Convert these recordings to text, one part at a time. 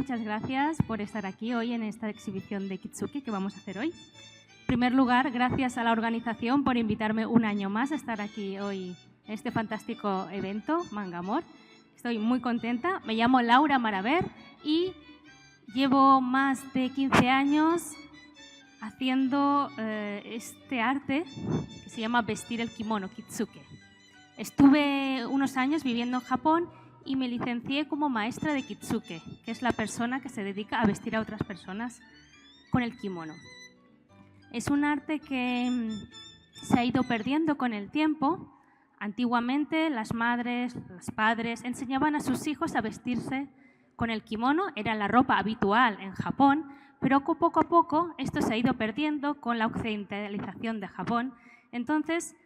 muchas gracias por estar aquí hoy en esta exhibición de Kitsuke que vamos a hacer hoy. En primer lugar, gracias a la organización por invitarme un año más a estar aquí hoy en este fantástico evento, Manga Amor. Estoy muy contenta. Me llamo Laura Maraver y llevo más de 15 años haciendo este arte que se llama vestir el kimono, Kitsuke. Estuve unos años viviendo en Japón y me licencié como maestra de Kitsuke, que es la persona que se dedica a vestir a otras personas con el kimono. Es un arte que se ha ido perdiendo con el tiempo. Antiguamente las madres, los padres enseñaban a sus hijos a vestirse con el kimono, era la ropa habitual en Japón, pero poco a poco esto se ha ido perdiendo con la occidentalización de Japón. Entonces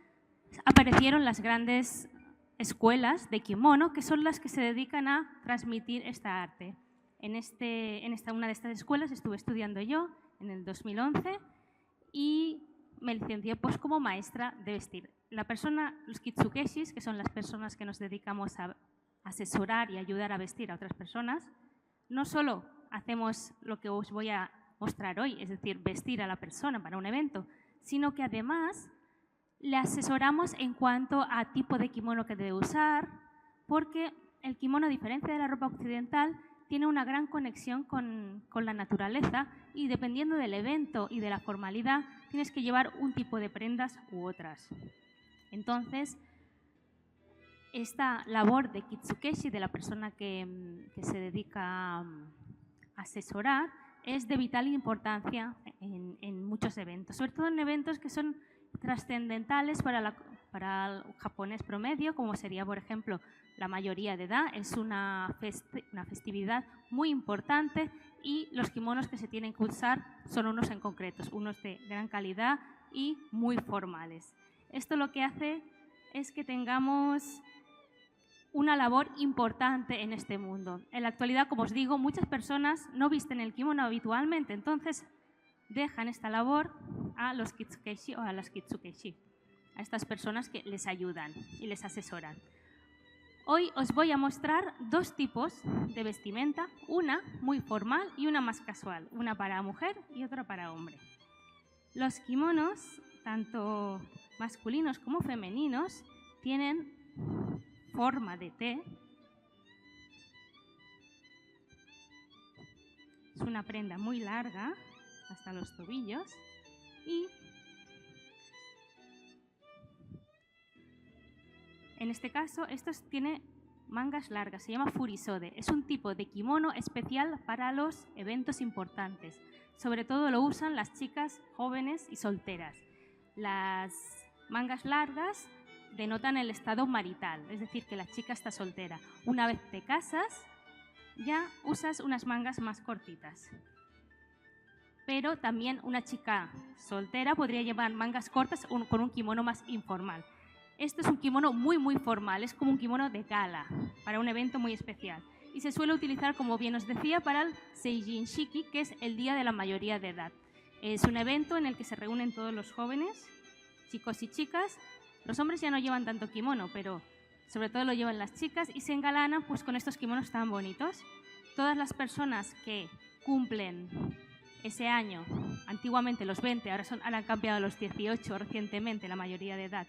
aparecieron las grandes escuelas de kimono, que son las que se dedican a transmitir esta arte. En una de estas escuelas estuve estudiando yo en el 2011 y me licencié pues, como maestra de vestir. Los kitsukeshis, que son las personas que nos dedicamos a asesorar y ayudar a vestir a otras personas, no solo hacemos lo que os voy a mostrar hoy, es decir, vestir a la persona para un evento, sino que además le asesoramos en cuanto a tipo de kimono que debe usar, porque el kimono, a diferencia de la ropa occidental, tiene una gran conexión con la naturaleza y dependiendo del evento y de la formalidad, tienes que llevar un tipo de prendas u otras. Entonces, esta labor de kitsukeshi, de la persona que se dedica a asesorar, es de vital importancia en muchos eventos, sobre todo en eventos que son trascendentales para el japonés promedio, como sería, por ejemplo, la mayoría de edad. Es una festividad muy importante y los kimonos que se tienen que usar son unos en concretos, unos de gran calidad y muy formales. Esto lo que hace es que tengamos una labor importante en este mundo. En la actualidad, como os digo, muchas personas no visten el kimono habitualmente, entonces dejan esta labor a los kitsukeshi o a las kitsukeshi, a estas personas que les ayudan y les asesoran. Hoy os voy a mostrar dos tipos de vestimenta, una muy formal y una más casual, una para mujer y otra para hombre. Los kimonos, tanto masculinos como femeninos, tienen forma de T. Es una prenda muy larga, hasta los tobillos, y en este caso esto tiene mangas largas, se llama furisode. Es un tipo de kimono especial para los eventos importantes. Sobre todo lo usan las chicas jóvenes y solteras. Las mangas largas denotan el estado marital, es decir, que la chica está soltera. Una vez te casas, ya usas unas mangas más cortitas. Pero también una chica soltera podría llevar mangas cortas con un kimono más informal. Este es un kimono muy, muy formal, es como un kimono de gala, para un evento muy especial. Y se suele utilizar, como bien os decía, para el Seijin Shiki, que es el día de la mayoría de edad. Es un evento en el que se reúnen todos los jóvenes, chicos y chicas. Los hombres ya no llevan tanto kimono, pero sobre todo lo llevan las chicas y se engalanan pues, con estos kimonos tan bonitos. Todas las personas que cumplen ese año, antiguamente los 20, ahora han cambiado a los 18 recientemente, la mayoría de edad,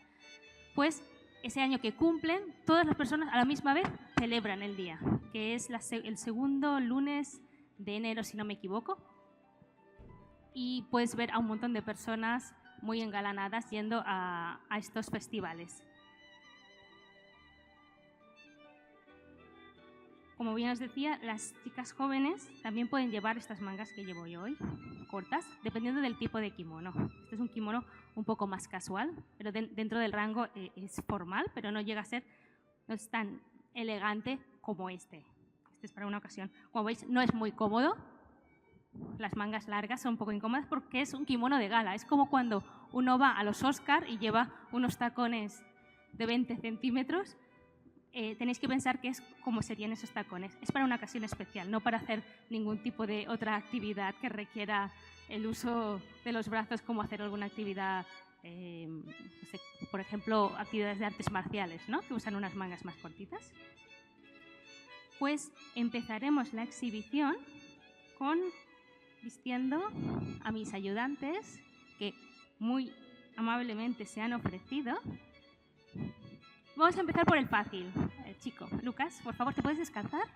pues ese año que cumplen, todas las personas a la misma vez celebran el día, que es el segundo lunes de enero, si no me equivoco, y puedes ver a un montón de personas muy engalanadas yendo a estos festivales. Como bien os decía, las chicas jóvenes también pueden llevar estas mangas que llevo yo hoy, cortas, dependiendo del tipo de kimono. Este es un kimono un poco más casual, pero dentro del rango es formal, pero no llega a ser, no es tan elegante como este. Este es para una ocasión. Como veis, no es muy cómodo. Las mangas largas son un poco incómodas porque es un kimono de gala. Es como cuando uno va a los Oscar y lleva unos tacones de 20 centímetros. Tenéis que pensar que es como serían esos tacones. Es para una ocasión especial, no para hacer ningún tipo de otra actividad que requiera el uso de los brazos, como hacer alguna actividad, no sé, por ejemplo, actividades de artes marciales, ¿no? Que usan unas mangas más cortitas. Pues empezaremos la exhibición vistiendo a mis ayudantes que muy amablemente se han ofrecido. Vamos a empezar por el fácil. El chico, Lucas, por favor, ¿te puedes descalzar?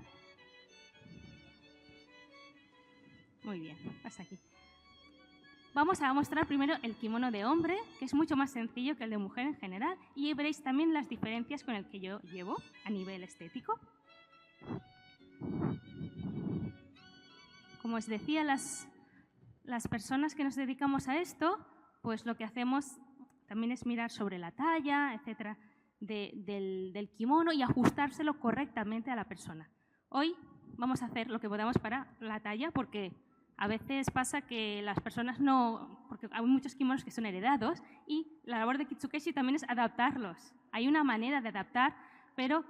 Muy bien, pasa aquí. Vamos a mostrar primero el kimono de hombre, que es mucho más sencillo que el de mujer en general, y veréis también las diferencias con el que yo llevo a nivel estético. Como os decía, las personas que nos dedicamos a esto, pues lo que hacemos también es mirar sobre la talla, etcétera, del kimono y ajustárselo correctamente a la persona. Hoy vamos a hacer lo que podamos para la talla, porque a veces pasa que las personas no, porque hay muchos kimonos que son heredados y la labor de Kitsukeshi también es adaptarlos. Hay una manera de adaptar, pero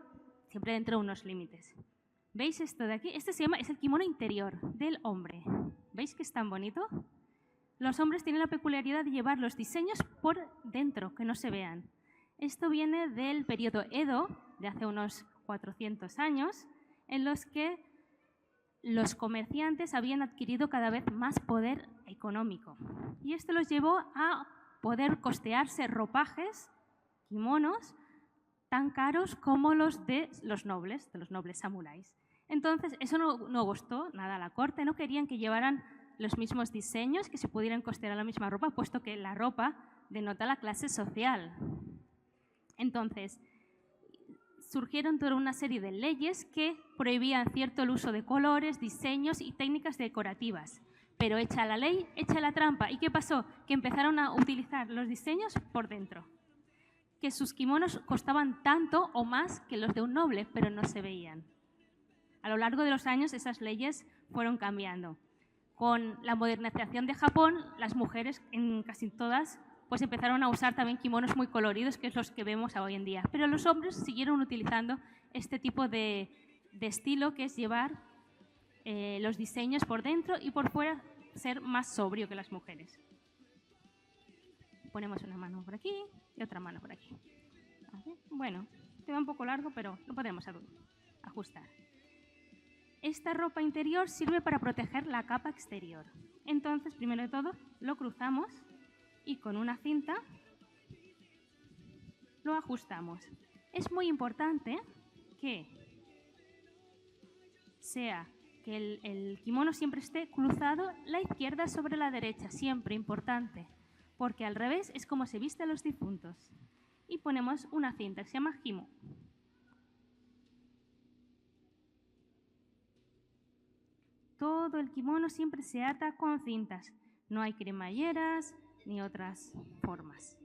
siempre dentro de unos límites. ¿Veis esto de aquí? Este es el kimono interior del hombre. ¿Veis que es tan bonito? Los hombres tienen la peculiaridad de llevar los diseños por dentro, que no se vean. Esto viene del periodo Edo, de hace unos 400 años, en los que los comerciantes habían adquirido cada vez más poder económico. Y esto los llevó a poder costearse ropajes, kimonos, tan caros como los de los nobles samuráis. Entonces, eso no gustó nada a la corte, no querían que llevaran los mismos diseños, que se pudieran costear la misma ropa, puesto que la ropa denota la clase social. Entonces, surgieron toda una serie de leyes que prohibían cierto el uso de colores, diseños y técnicas decorativas. Pero hecha la ley, hecha la trampa. ¿Y qué pasó? Que empezaron a utilizar los diseños por dentro. Que sus kimonos costaban tanto o más que los de un noble, pero no se veían. A lo largo de los años esas leyes fueron cambiando. Con la modernización de Japón, las mujeres, en casi todas, pues empezaron a usar también kimonos muy coloridos, que es los que vemos hoy en día. Pero los hombres siguieron utilizando este tipo de estilo, que es llevar los diseños por dentro y por fuera ser más sobrio que las mujeres. Ponemos una mano por aquí y otra mano por aquí. Bueno, queda un poco largo, pero lo podemos ajustar. Esta ropa interior sirve para proteger la capa exterior. Entonces, primero de todo, lo cruzamos y con una cinta lo ajustamos. Es muy importante que el kimono siempre esté cruzado la izquierda sobre la derecha, siempre importante, porque al revés es como se visten los difuntos. Y ponemos una cinta que se llama himo. Todo el kimono siempre se ata con cintas. No hay cremalleras ni otras formas.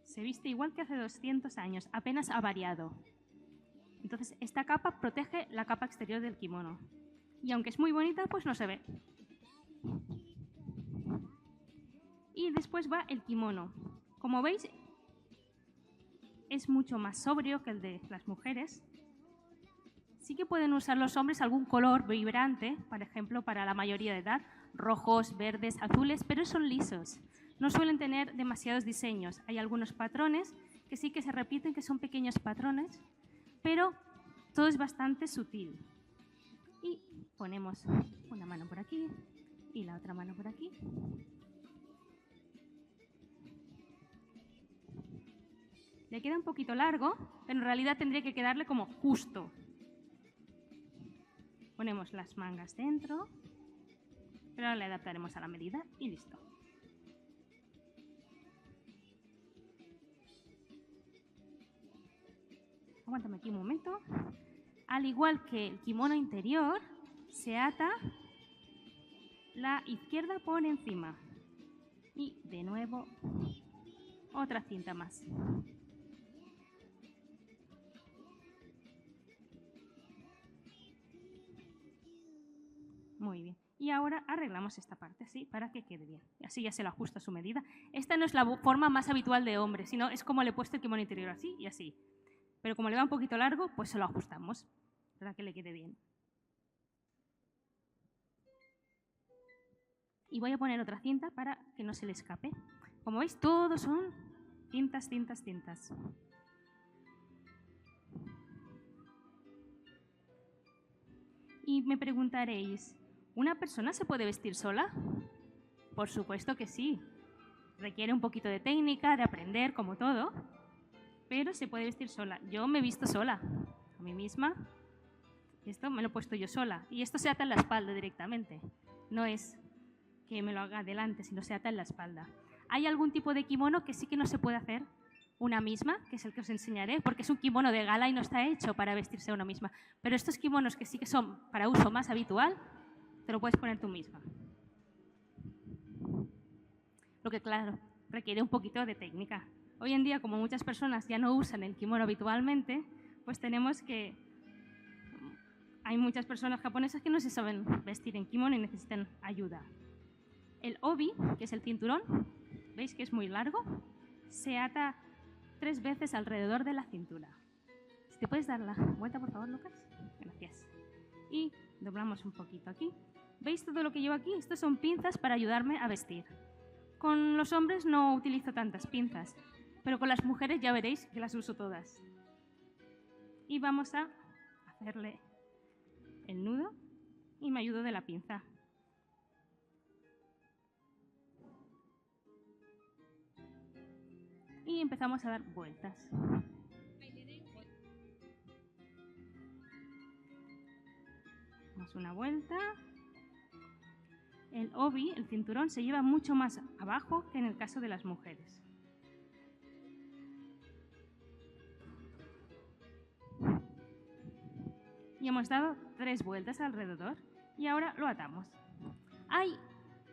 Se viste igual que hace 200 años, apenas ha variado. Entonces, esta capa protege la capa exterior del kimono. Y aunque es muy bonita, pues no se ve. Y después va el kimono. Como veis, es mucho más sobrio que el de las mujeres. Sí que pueden usar los hombres algún color vibrante, por ejemplo, para la mayoría de edad, rojos, verdes, azules, pero son lisos. No suelen tener demasiados diseños. Hay algunos patrones que sí que se repiten, que son pequeños patrones, pero todo es bastante sutil. Y ponemos una mano por aquí y la otra mano por aquí. Le queda un poquito largo, pero en realidad tendría que quedarle como justo. Ponemos las mangas dentro, pero ahora le adaptaremos a la medida y listo. Aguántame aquí un momento. Al igual que el kimono interior, se ata la izquierda por encima. Y de nuevo, otra cinta más. Muy bien. Y ahora arreglamos esta parte así para que quede bien. Y así ya se lo ajusta a su medida. Esta no es la forma más habitual de hombre, sino es como le he puesto el kimono interior, así y así. Pero como le va un poquito largo, pues se lo ajustamos para que le quede bien. Y voy a poner otra cinta para que no se le escape. Como veis, todos son cintas, cintas, cintas. Y me preguntaréis, ¿una persona se puede vestir sola? Por supuesto que sí. Requiere un poquito de técnica, de aprender, como todo, pero se puede vestir sola. Yo me he visto sola, a mí misma. Esto me lo he puesto yo sola. Y esto se ata en la espalda directamente. No es que me lo haga delante, sino se ata en la espalda. Hay algún tipo de kimono que sí que no se puede hacer una misma, que es el que os enseñaré, porque es un kimono de gala y no está hecho para vestirse una misma. Pero estos kimonos que sí que son para uso más habitual, te lo puedes poner tú misma. Lo que, claro, requiere un poquito de técnica. Hoy en día, como muchas personas ya no usan el kimono habitualmente, pues tenemos que... Hay muchas personas japonesas que no se saben vestir en kimono y necesitan ayuda. El obi, que es el cinturón, ¿veis que es muy largo? Se ata 3 veces alrededor de la cintura. Si te puedes dar la vuelta, por favor, Lucas. Gracias. Y doblamos un poquito aquí. ¿Veis todo lo que llevo aquí? Estas son pinzas para ayudarme a vestir. Con los hombres no utilizo tantas pinzas, pero con las mujeres ya veréis que las uso todas. Y vamos a hacerle el nudo y me ayudo de la pinza. Y empezamos a dar vueltas. Damos una vuelta. El obi, el cinturón, se lleva mucho más abajo que en el caso de las mujeres. Y hemos dado 3 vueltas alrededor y ahora lo atamos. Hay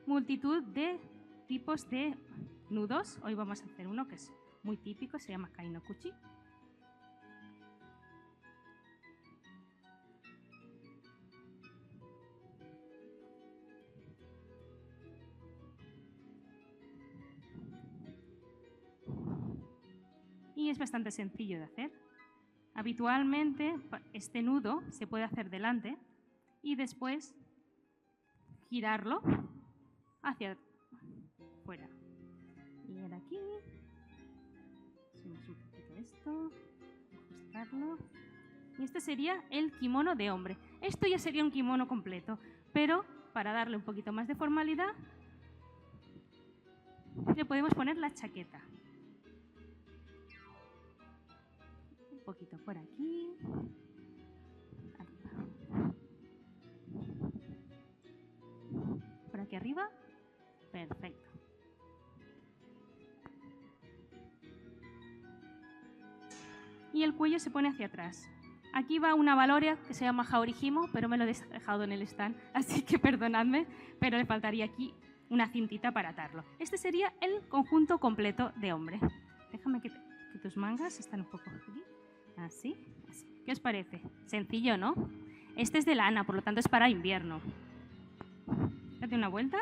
multitud de tipos de nudos. Hoy vamos a hacer uno que es muy típico, se llama kainokuchi. Y es bastante sencillo de hacer. Habitualmente este nudo se puede hacer delante y después girarlo hacia fuera. Y ahora aquí, subimos un poquito esto, ajustarlo. Y este sería el kimono de hombre. Esto ya sería un kimono completo, pero para darle un poquito más de formalidad, le podemos poner la chaqueta. Un poquito por aquí. Arriba. Por aquí arriba. Perfecto. Y el cuello se pone hacia atrás. Aquí va una baloria que se llama Haorihimo, pero me lo he dejado en el stand, así que perdonadme, pero le faltaría aquí una cintita para atarlo. Este sería el conjunto completo de hombre. Déjame que tus mangas están un poco aquí. Así, así. ¿Qué os parece? Sencillo, ¿no? Este es de lana, por lo tanto es para invierno. Date una vuelta,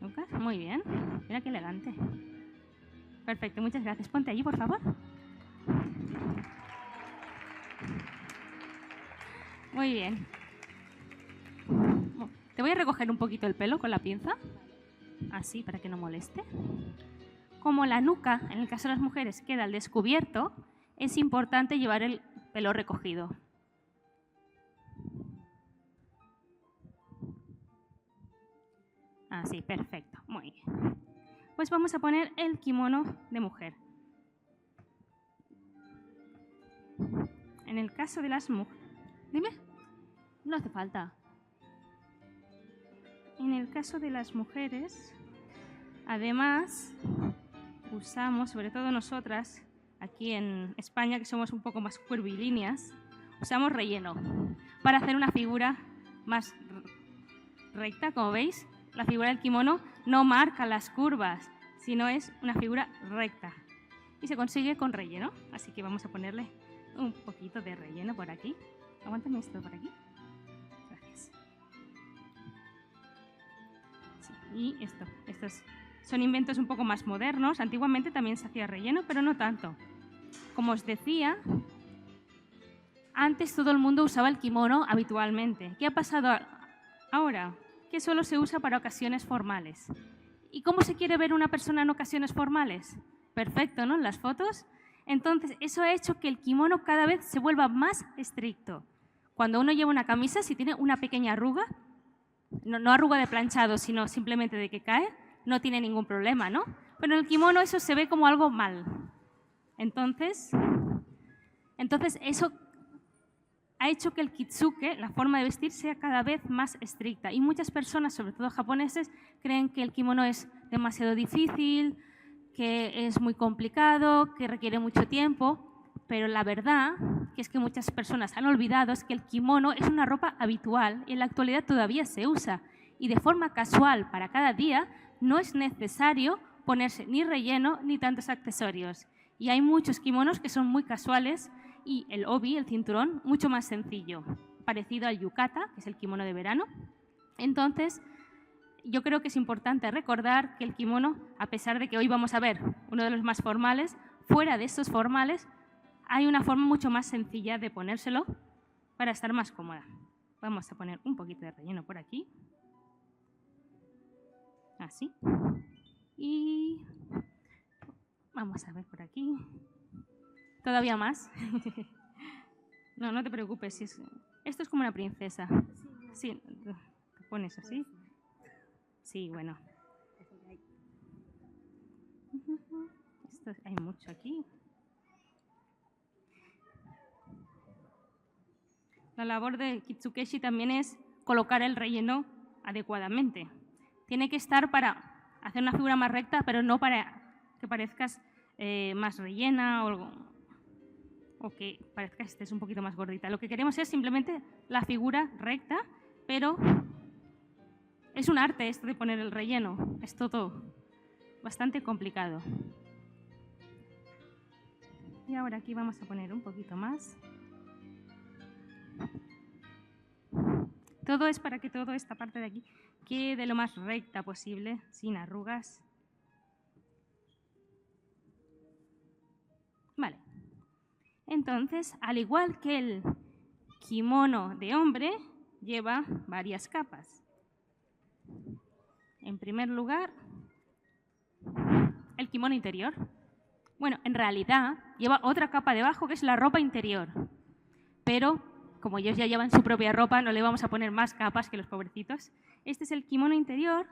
Lucas. Muy bien. Mira qué elegante. Perfecto, muchas gracias. Ponte allí, por favor. Muy bien. Te voy a recoger un poquito el pelo con la pinza. Así, para que no moleste. Como la nuca, en el caso de las mujeres, queda al descubierto, es importante llevar el pelo recogido. Así, perfecto. Muy bien. Pues vamos a poner el kimono de mujer. En el caso de las mujeres... Dime. No hace falta. En el caso de las mujeres, además, usamos, sobre todo nosotras, aquí en España, que somos un poco más curvilíneas, usamos relleno para hacer una figura más recta. Como veis, la figura del kimono no marca las curvas, sino es una figura recta. Y se consigue con relleno, así que vamos a ponerle un poquito de relleno por aquí. Aguántame esto por aquí. Gracias. Sí, y estos son inventos un poco más modernos. Antiguamente también se hacía relleno, pero no tanto. Como os decía, antes todo el mundo usaba el kimono habitualmente. ¿Qué ha pasado ahora? Que solo se usa para ocasiones formales. ¿Y cómo se quiere ver una persona en ocasiones formales? Perfecto, ¿no? En las fotos. Entonces, eso ha hecho que el kimono cada vez se vuelva más estricto. Cuando uno lleva una camisa, si tiene una pequeña arruga, no arruga de planchado, sino simplemente de que cae, no tiene ningún problema, ¿no? Pero en el kimono eso se ve como algo mal. Entonces eso ha hecho que el kitsuke, la forma de vestir, sea cada vez más estricta. Y muchas personas, sobre todo japoneses, creen que el kimono es demasiado difícil, que es muy complicado, que requiere mucho tiempo. Pero la verdad, que es que muchas personas han olvidado, es que el kimono es una ropa habitual y en la actualidad todavía se usa. Y de forma casual, para cada día, no es necesario ponerse ni relleno ni tantos accesorios. Y hay muchos kimonos que son muy casuales y el obi, el cinturón, mucho más sencillo, parecido al yukata, que es el kimono de verano. Entonces, yo creo que es importante recordar que el kimono, a pesar de que hoy vamos a ver uno de los más formales, fuera de estos formales, hay una forma mucho más sencilla de ponérselo para estar más cómoda. Vamos a poner un poquito de relleno por aquí. Así. Y vamos a ver por aquí. ¿Todavía más? No te preocupes. Esto es como una princesa. Sí, ¿te pones así? Sí, bueno. Hay mucho aquí. La labor de kitsukeshi también es colocar el relleno adecuadamente. Tiene que estar para hacer una figura más recta, pero no para que parezcas más rellena o que parezca que estés un poquito más gordita. Lo que queremos es simplemente la figura recta, pero es un arte esto de poner el relleno. Es todo bastante complicado. Y ahora aquí vamos a poner un poquito más. Todo es para que toda esta parte de aquí quede lo más recta posible, sin arrugas. Vale. Entonces, al igual que el kimono de hombre, lleva varias capas. En primer lugar, el kimono interior. Bueno, en realidad lleva otra capa debajo que es la ropa interior. Pero, como ellos ya llevan su propia ropa, no le vamos a poner más capas que los pobrecitos. Este es el kimono interior,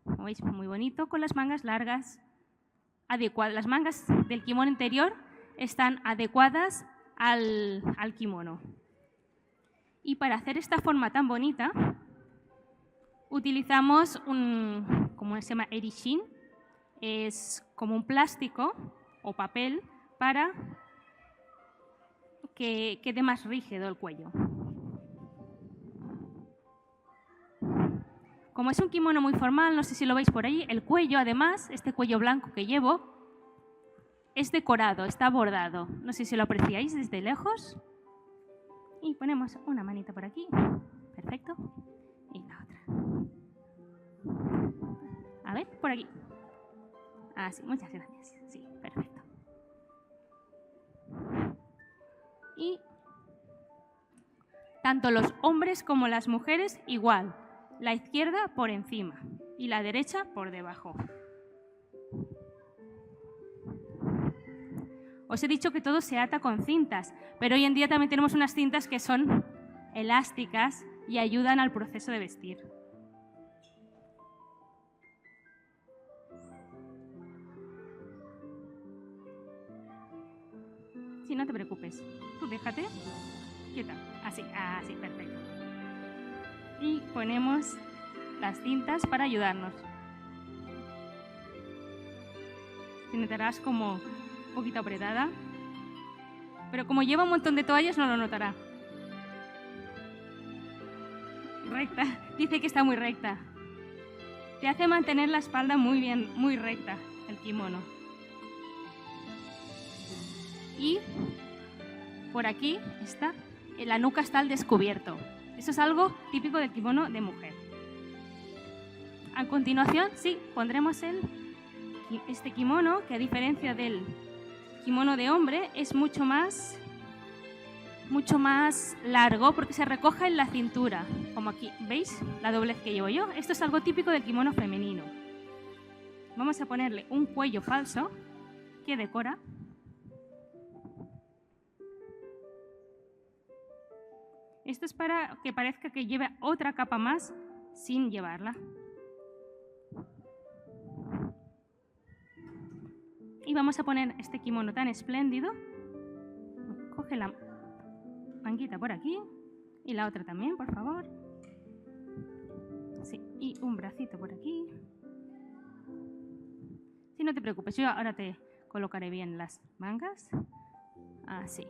como veis, muy bonito, con las mangas largas, adecuadas. Las mangas del kimono interior están adecuadas al kimono. Y para hacer esta forma tan bonita, utilizamos como se llama erishin, es como un plástico o papel para que quede más rígido el cuello. Como es un kimono muy formal, no sé si lo veis por ahí, el cuello, además, este cuello blanco que llevo, es decorado, está bordado. No sé si lo apreciáis desde lejos. Y ponemos una manita por aquí. Perfecto. Y la otra. A ver, por aquí. Ah, sí, muchas gracias. Sí, perfecto. Y tanto los hombres como las mujeres igual. La izquierda por encima y la derecha por debajo. Os he dicho que todo se ata con cintas, pero hoy en día también tenemos unas cintas que son elásticas y ayudan al proceso de vestir. Sí, no te preocupes. Tú déjate. Quieta. Así, perfecto. Y ponemos las cintas para ayudarnos. Te notarás como un poquito apretada, pero como lleva un montón de toallas no lo notará. Recta. Dice que está muy recta. Te hace mantener la espalda muy bien, muy recta el kimono. Y por aquí está, la nuca está al descubierto. Eso es algo típico del kimono de mujer. A continuación, sí, pondremos este kimono, que a diferencia del kimono de hombre, es mucho más largo porque se recoge en la cintura. Como aquí, ¿veis? La doblez que llevo yo. Esto es algo típico del kimono femenino. Vamos a ponerle un cuello falso que decora. Esto es para que parezca que lleve otra capa más sin llevarla. Y vamos a poner este kimono tan espléndido. Coge la manguita por aquí y la otra también, por favor. Sí, y un bracito por aquí. Sí, no te preocupes, yo ahora te colocaré bien las mangas. Así.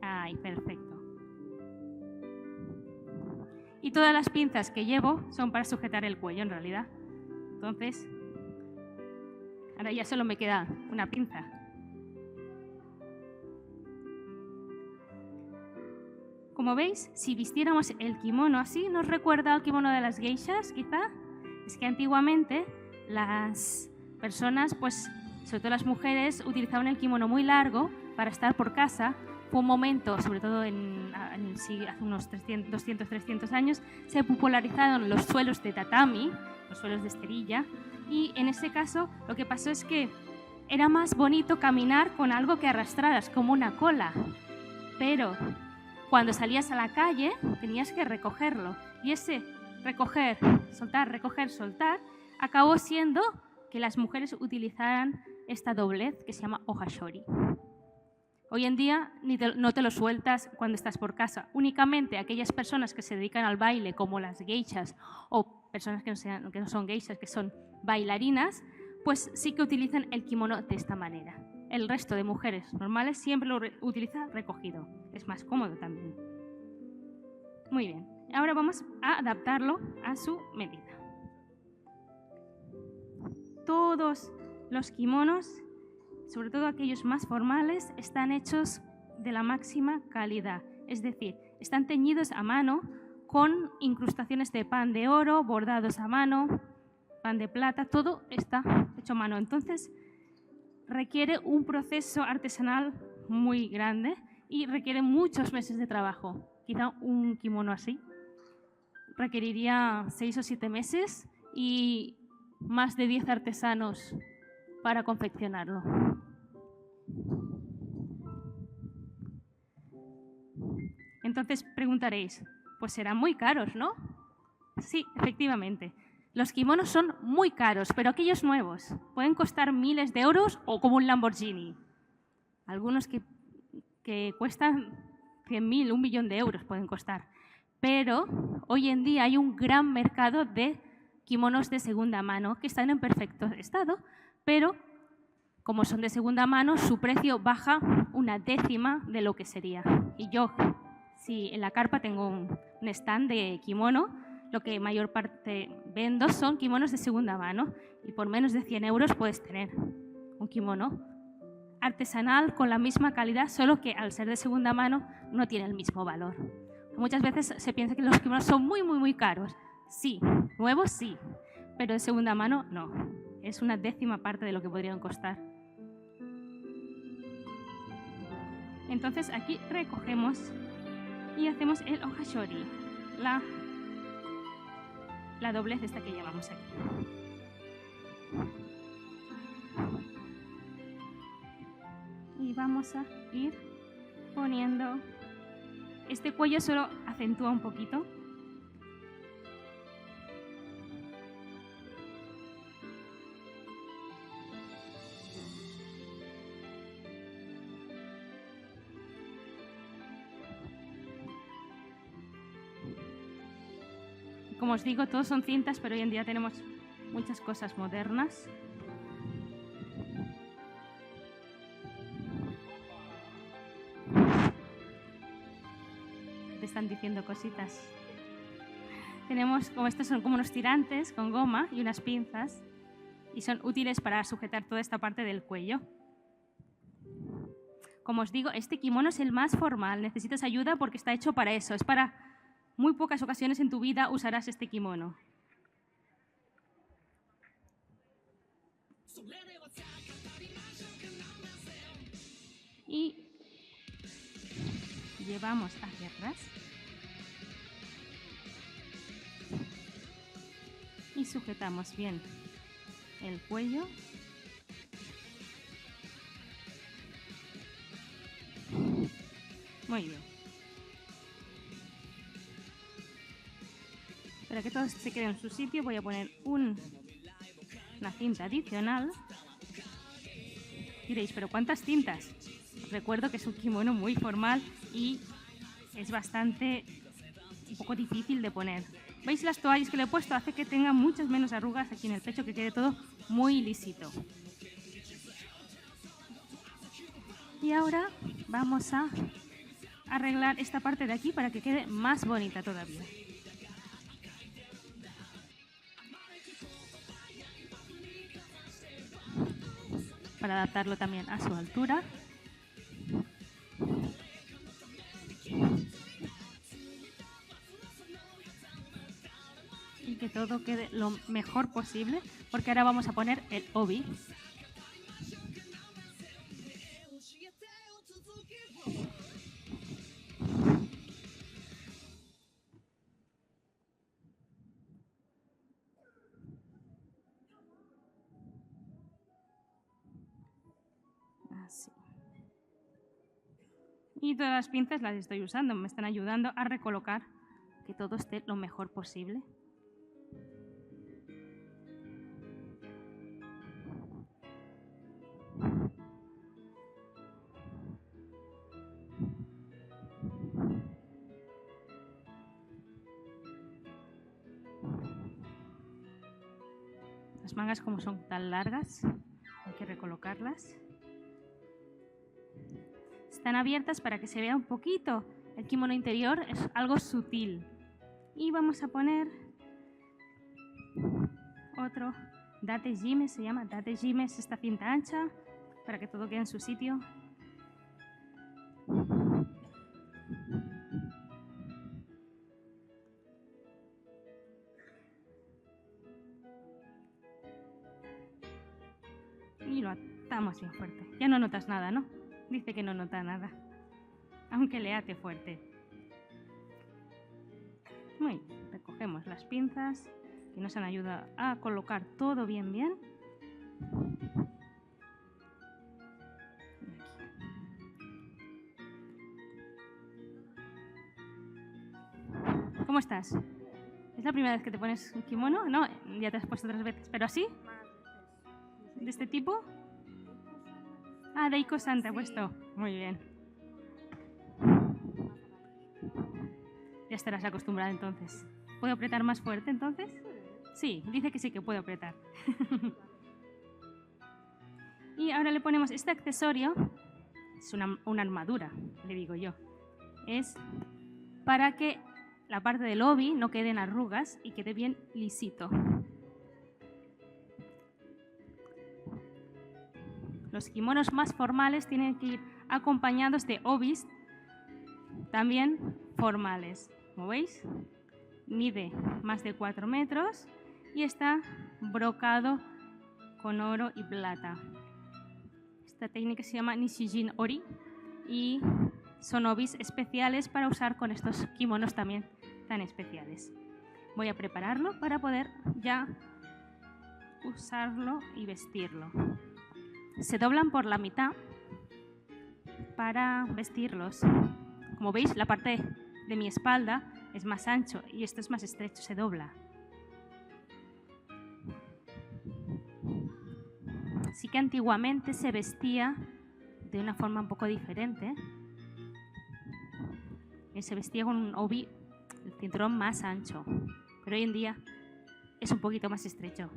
Ahí, perfecto. Y todas las pinzas que llevo son para sujetar el cuello, en realidad. Entonces, ahora ya solo me queda una pinza. Como veis, si vistiéramos el kimono así, ¿nos recuerda al kimono de las geishas, quizá? Es que antiguamente las personas, pues, sobre todo las mujeres, utilizaban el kimono muy largo para estar por casa. Fue un momento, sobre todo hace unos 200, 300 años, se popularizaron los suelos de tatami, los suelos de esterilla, y en ese caso lo que pasó es que era más bonito caminar con algo que arrastraras, como una cola. Pero cuando salías a la calle tenías que recogerlo. Y ese recoger, soltar, acabó siendo que las mujeres utilizaran esta doblez que se llama ohashori. Hoy en día no te lo sueltas cuando estás por casa. Únicamente aquellas personas que se dedican al baile, como las geishas, o personas que no son geishas, que son bailarinas, pues sí que utilizan el kimono de esta manera. El resto de mujeres normales siempre lo utilizan recogido. Es más cómodo también. Muy bien. Ahora vamos a adaptarlo a su medida. Todos los kimonos, sobre todo aquellos más formales, están hechos de la máxima calidad. Es decir, están teñidos a mano con incrustaciones de pan de oro, bordados a mano, pan de plata, todo está hecho a mano. Entonces, requiere un proceso artesanal muy grande y requiere muchos meses de trabajo. Quizá un kimono así requeriría 6 o 7 meses y más de 10 artesanos para confeccionarlo. Entonces preguntaréis, pues serán muy caros, ¿no? Sí, efectivamente. Los kimonos son muy caros, pero aquellos nuevos pueden costar miles de euros o como un Lamborghini. Algunos que cuestan 100.000, 1 millón de euros pueden costar. Pero hoy en día hay un gran mercado de kimonos de segunda mano que están en perfecto estado, pero como son de segunda mano, su precio baja una décima de lo que sería. Y yo, si en la carpa tengo un stand de kimono, lo que mayor parte vendo son kimonos de segunda mano y por menos de 100 euros puedes tener un kimono artesanal con la misma calidad, solo que al ser de segunda mano no tiene el mismo valor. Muchas veces se piensa que los kimonos son muy, muy, muy caros. Sí, nuevos sí, pero de segunda mano no. Es una décima parte de lo que podrían costar. Entonces aquí recogemos y hacemos el ohashori, la doblez esta que llevamos aquí. Y vamos a ir poniendo... Este cuello solo acentúa un poquito. Como os digo, todos son cintas, pero hoy en día tenemos muchas cosas modernas. Te están diciendo cositas. Tenemos, como estos son como unos tirantes con goma y unas pinzas, y son útiles para sujetar toda esta parte del cuello. Como os digo, este kimono es el más formal. Necesitas ayuda porque está hecho para eso. Es para muy pocas ocasiones en tu vida usarás este kimono. Y llevamos hacia atrás. Y sujetamos bien el cuello. Muy bien. Para que todo se quede en su sitio voy a poner una cinta adicional. Diréis, ¿pero cuántas cintas? Recuerdo que es un kimono muy formal y es un poco difícil de poner. ¿Veis las toallas que le he puesto? Hace que tenga muchas menos arrugas aquí en el pecho, que quede todo muy lisito. Y ahora vamos a arreglar esta parte de aquí para que quede más bonita todavía. Para adaptarlo también a su altura. Y que todo quede lo mejor posible, porque ahora vamos a poner el obi. Así. Y todas las pinzas las estoy usando, me están ayudando a recolocar que todo esté lo mejor posible. Las mangas, como son tan largas, hay que recolocarlas. Están abiertas para que se vea un poquito. El kimono interior es algo sutil. Y vamos a poner otro datejime, se llama datejime, es esta cinta ancha para que todo quede en su sitio. Y lo atamos bien fuerte. Ya no notas nada, ¿no? Dice que no nota nada, aunque le ate fuerte. Muy bien, recogemos las pinzas que nos han ayudado a colocar todo bien. ¿Cómo estás? ¿Es la primera vez que te pones un kimono? No, ya te has puesto otras veces, pero así. ¿De este tipo? Ah, de Eiko-san te ha puesto. Muy bien. Ya estarás acostumbrada entonces. ¿Puedo apretar más fuerte entonces? Sí, dice que sí que puedo apretar. Y ahora le ponemos este accesorio. Es una armadura, le digo yo. Es para que la parte del obi no quede en arrugas y quede bien lisito. Los kimonos más formales tienen que ir acompañados de obis también formales. Como veis, mide más de 4 metros y está brocado con oro y plata. Esta técnica se llama Nishijin Ori y son obis especiales para usar con estos kimonos también tan especiales. Voy a prepararlo para poder ya usarlo y vestirlo. Se doblan por la mitad para vestirlos. Como veis, la parte de mi espalda es más ancho y esto es más estrecho, se dobla. Sí que antiguamente se vestía de una forma un poco diferente. Se vestía con un obi, el cinturón más ancho, pero hoy en día es un poquito más estrecho.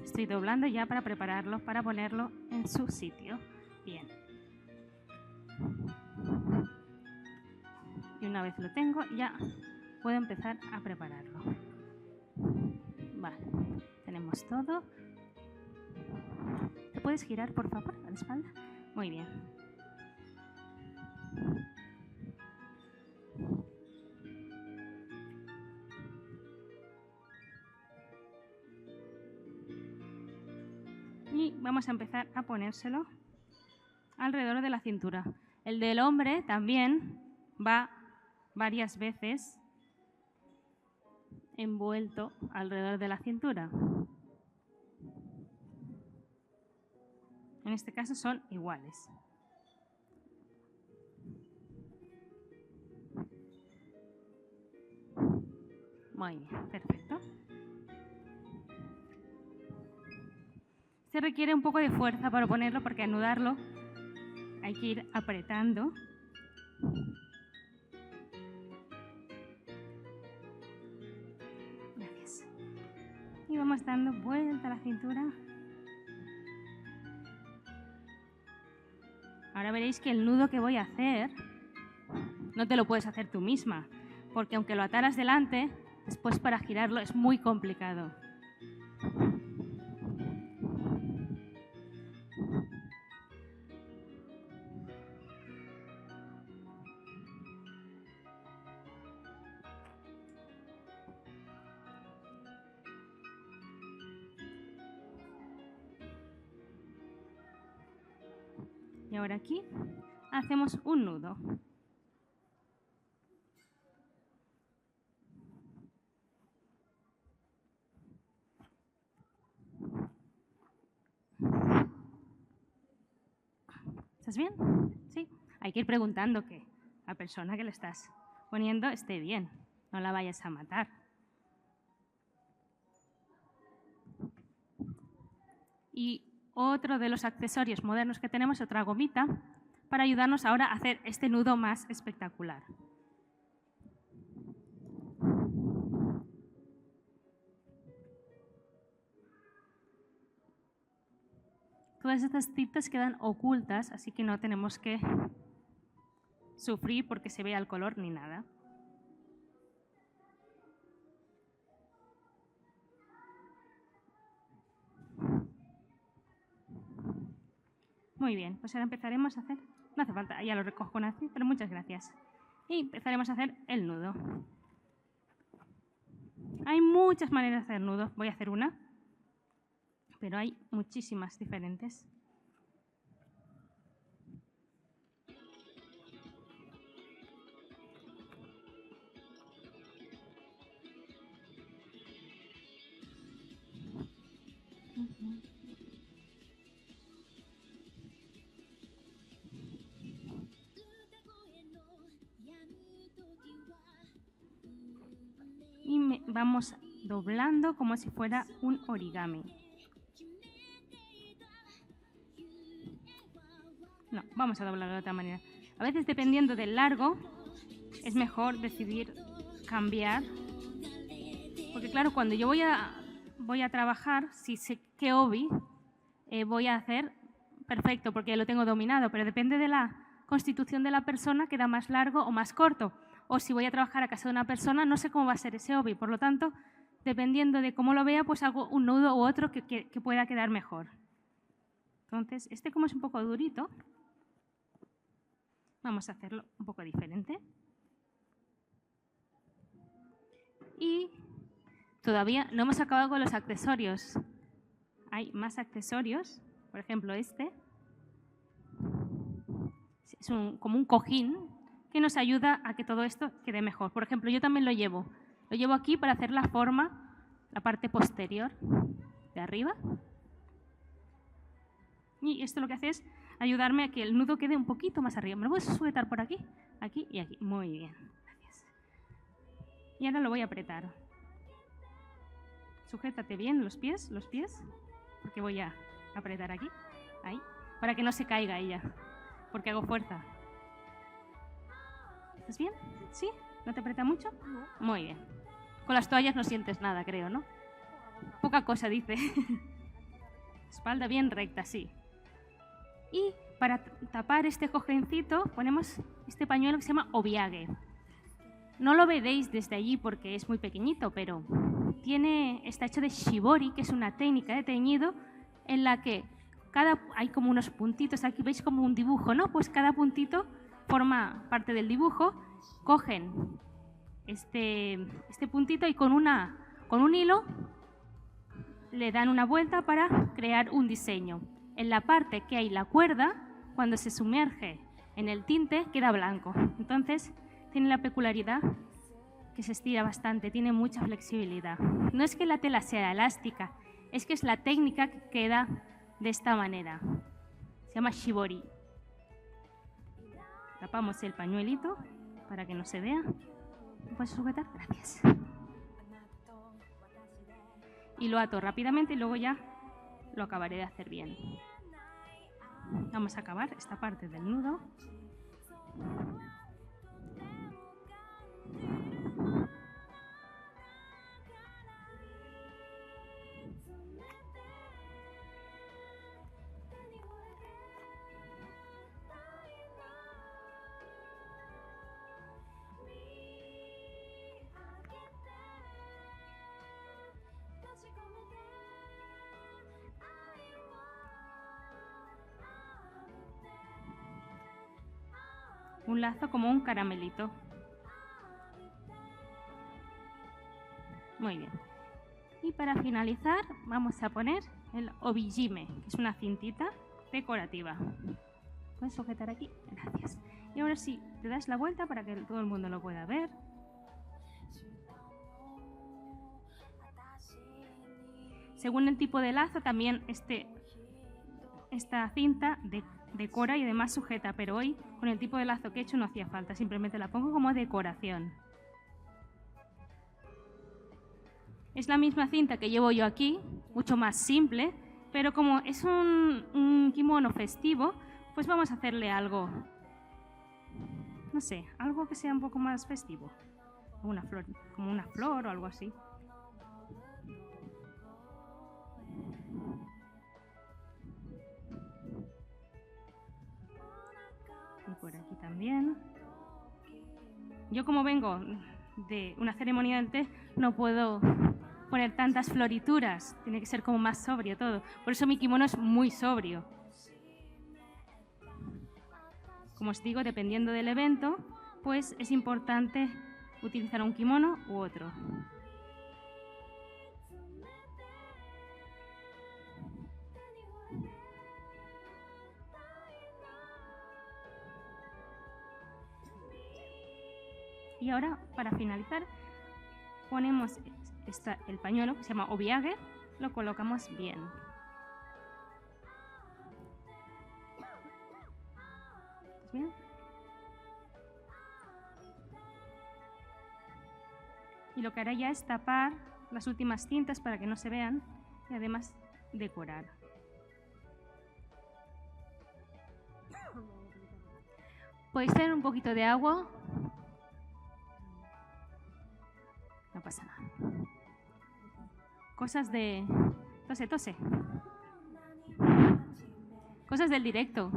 Estoy doblando ya para prepararlo, para ponerlo en su sitio. Bien. Y una vez lo tengo, ya puedo empezar a prepararlo. Vale, tenemos todo. ¿Te puedes girar, por favor, a la espalda? Muy bien. Y vamos a empezar a ponérselo alrededor de la cintura. El del hombre también va varias veces envuelto alrededor de la cintura. En este caso son iguales. Muy bien, perfecto. Se requiere un poco de fuerza para ponerlo, porque anudarlo hay que ir apretando. Gracias. Y vamos dando vuelta a la cintura. Ahora veréis que el nudo que voy a hacer no te lo puedes hacer tú misma, porque aunque lo ataras delante, después para girarlo es muy complicado. Y ahora aquí hacemos un nudo. ¿Estás bien? Sí. Hay que ir preguntando que la persona que le estás poniendo esté bien, no la vayas a matar. Y otro de los accesorios modernos que tenemos es otra gomita para ayudarnos ahora a hacer este nudo más espectacular. Todas estas cintas quedan ocultas, así que no tenemos que sufrir porque se vea el color ni nada. Muy bien, pues ahora empezaremos a hacer... No hace falta, ya lo recojo con así, pero muchas gracias. Y empezaremos a hacer el nudo. Hay muchas maneras de hacer nudos. Voy a hacer una, pero hay muchísimas diferentes. Y vamos doblando como si fuera un origami. No, vamos a doblarlo de otra manera. A veces, dependiendo del largo, es mejor decidir cambiar. Porque claro, cuando yo voy a trabajar, si sé qué obi voy a hacer, perfecto, porque lo tengo dominado, pero depende de la constitución de la persona, queda más largo o más corto. O si voy a trabajar a casa de una persona, no sé cómo va a ser ese obi. Por lo tanto, dependiendo de cómo lo vea, pues hago un nudo u otro que pueda quedar mejor. Entonces, este como es un poco durito, vamos a hacerlo un poco diferente. Y todavía no hemos acabado con los accesorios. Hay más accesorios, por ejemplo este. Es como un cojín que nos ayuda a que todo esto quede mejor. Por ejemplo, yo también lo llevo. Lo llevo aquí para hacer la forma, la parte posterior de arriba. Y esto lo que hace es ayudarme a que el nudo quede un poquito más arriba. ¿Me lo puedes sujetar por aquí? Aquí y aquí. Muy bien. Gracias. Y ahora lo voy a apretar. Sujétate bien los pies, porque voy a apretar aquí, ahí, para que no se caiga ella, porque hago fuerza. ¿Estás bien? ¿Sí? ¿No te aprieta mucho? No. Muy bien. Con las toallas no sientes nada, creo, ¿no? Poca cosa, dice. Espalda bien recta, sí. Y para tapar este cojincito ponemos este pañuelo que se llama obiage. No lo veréis desde allí porque es muy pequeñito, pero está hecho de shibori, que es una técnica de teñido en la que hay como unos puntitos, aquí veis como un dibujo, ¿no? Pues cada puntito forma parte del dibujo. Cogen este puntito y con un hilo le dan una vuelta para crear un diseño. En la parte que hay la cuerda, cuando se sumerge en el tinte, queda blanco. Entonces, tiene la peculiaridad que se estira bastante, tiene mucha flexibilidad. No es que la tela sea elástica, es que es la técnica que queda de esta manera. Se llama shibori. Tapamos el pañuelito para que no se vea. ¿Me puedes sujetar? Gracias. Y lo ato rápidamente y luego ya lo acabaré de hacer bien. Vamos a acabar esta parte del nudo. Un lazo como un caramelito. Muy bien. Y para finalizar vamos a poner el obijime, que es una cintita decorativa. ¿Puedes sujetar aquí? Gracias. Y ahora sí, te das la vuelta para que todo el mundo lo pueda ver. Según el tipo de lazo, también esta cinta decora y además sujeta, pero hoy con el tipo de lazo que he hecho no hacía falta, simplemente la pongo como decoración. Es la misma cinta que llevo yo aquí, mucho más simple, pero como es un kimono festivo, pues vamos a hacerle algo, no sé, algo que sea un poco más festivo, una flor, como una flor o algo así. Y por aquí también. Yo como vengo de una ceremonia del té, no puedo poner tantas florituras, tiene que ser como más sobrio todo. Por eso mi kimono es muy sobrio. Como os digo, dependiendo del evento, pues es importante utilizar un kimono u otro. Y ahora, para finalizar, ponemos el pañuelo, que se llama obiage, lo colocamos bien. ¿Bien? Y lo que haré ya es tapar las últimas cintas para que no se vean y además decorar. Podéis tener un poquito de agua. No pasa nada. Cosas de... Tose. Cosas del directo.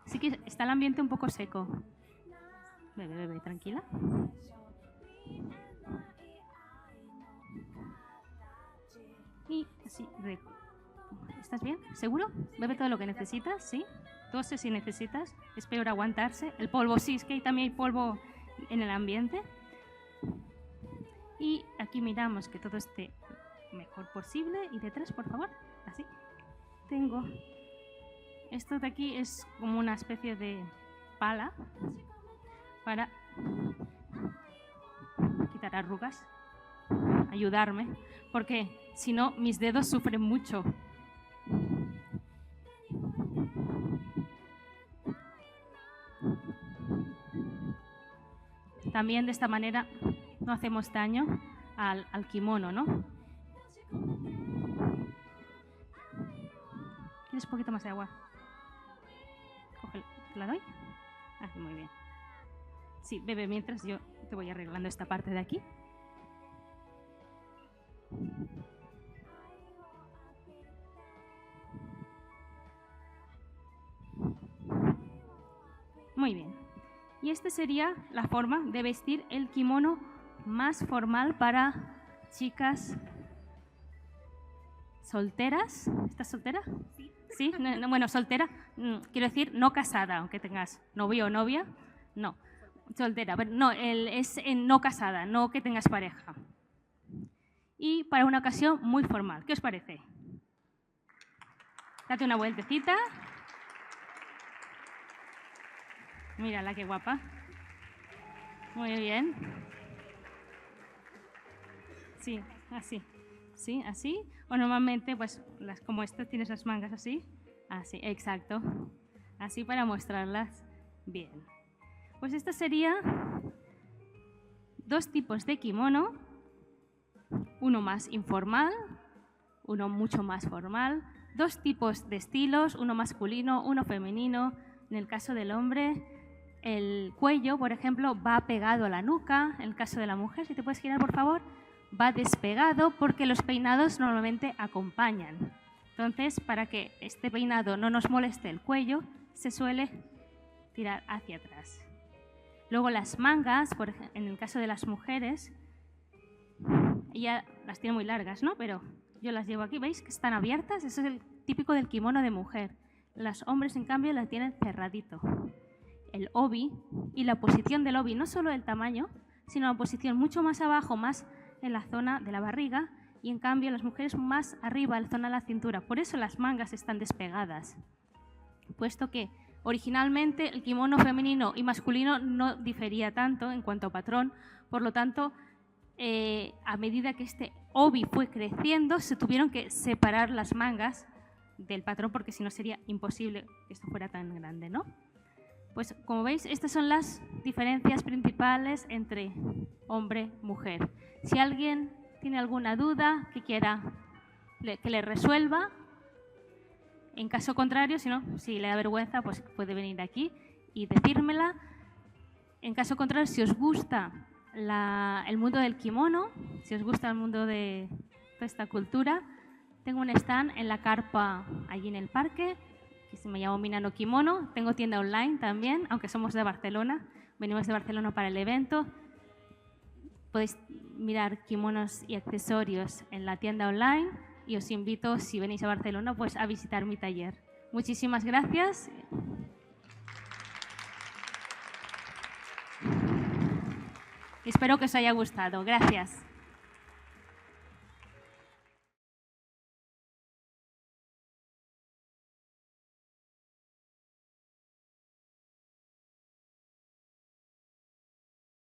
Sí que está el ambiente un poco seco. Bebe, tranquila. Y así, ¿estás bien? ¿Seguro? Bebe todo lo que necesitas, ¿sí? Tose si necesitas. Es peor aguantarse. El polvo, sí, es que también hay polvo en el ambiente. Y aquí miramos que todo esté mejor posible. Y detrás, por favor, así. Tengo... Esto de aquí es como una especie de pala para quitar arrugas, ayudarme, porque si no mis dedos sufren mucho. También de esta manera no hacemos daño al kimono, ¿no? ¿Quieres un poquito más de agua? ¿Te la doy? Ah, muy bien. Sí, bebe mientras yo te voy arreglando esta parte de aquí. Muy bien. Y esta sería la forma de vestir el kimono más formal para chicas solteras. ¿Estás soltera? Sí. ¿Sí? No, bueno, soltera, quiero decir no casada, aunque tengas novio o novia. No, soltera. Pero no, es no casada, no que tengas pareja. Y para una ocasión muy formal. ¿Qué os parece? Date una vueltecita. Mírala, qué guapa. Muy bien. Sí, así. Sí, así. O normalmente, pues, como estas, tienes las mangas así. Así, exacto. Así para mostrarlas bien. Pues esta sería dos tipos de kimono. Uno más informal, uno mucho más formal. Dos tipos de estilos, uno masculino, uno femenino. En el caso del hombre, el cuello, por ejemplo, va pegado a la nuca. En el caso de la mujer, si te puedes girar, por favor, va despegado porque los peinados normalmente acompañan. Entonces, para que este peinado no nos moleste el cuello, se suele tirar hacia atrás. Luego las mangas, por ejemplo, en el caso de las mujeres, ya las tiene muy largas, ¿no? Pero yo las llevo aquí, ¿veis? Que están abiertas. Eso es el típico del kimono de mujer. Los hombres, en cambio, las tienen cerradito. El obi y la posición del obi, no solo el tamaño, sino la posición mucho más abajo, más en la zona de la barriga, y en cambio las mujeres más arriba, en la zona de la cintura. Por eso las mangas están despegadas, puesto que originalmente el kimono femenino y masculino no difería tanto en cuanto a patrón. Por lo tanto, a medida que este obi fue creciendo, se tuvieron que separar las mangas del patrón, porque si no sería imposible que esto fuera tan grande, ¿no? Pues como veis, estas son las diferencias principales entre hombre y mujer. Si alguien tiene alguna duda que quiera que le resuelva, en caso contrario, si le da vergüenza, pues puede venir aquí y decírmela. En caso contrario, si os gusta el mundo del kimono, si os gusta el mundo de toda esta cultura, tengo un stand en la carpa allí en el parque, que se me llama Minano Kimono. Tengo tienda online también, aunque somos de Barcelona. Venimos de Barcelona para el evento. Podéis mirar kimonos y accesorios en la tienda online y os invito, si venís a Barcelona, pues a visitar mi taller. Muchísimas gracias. Espero que os haya gustado. Gracias.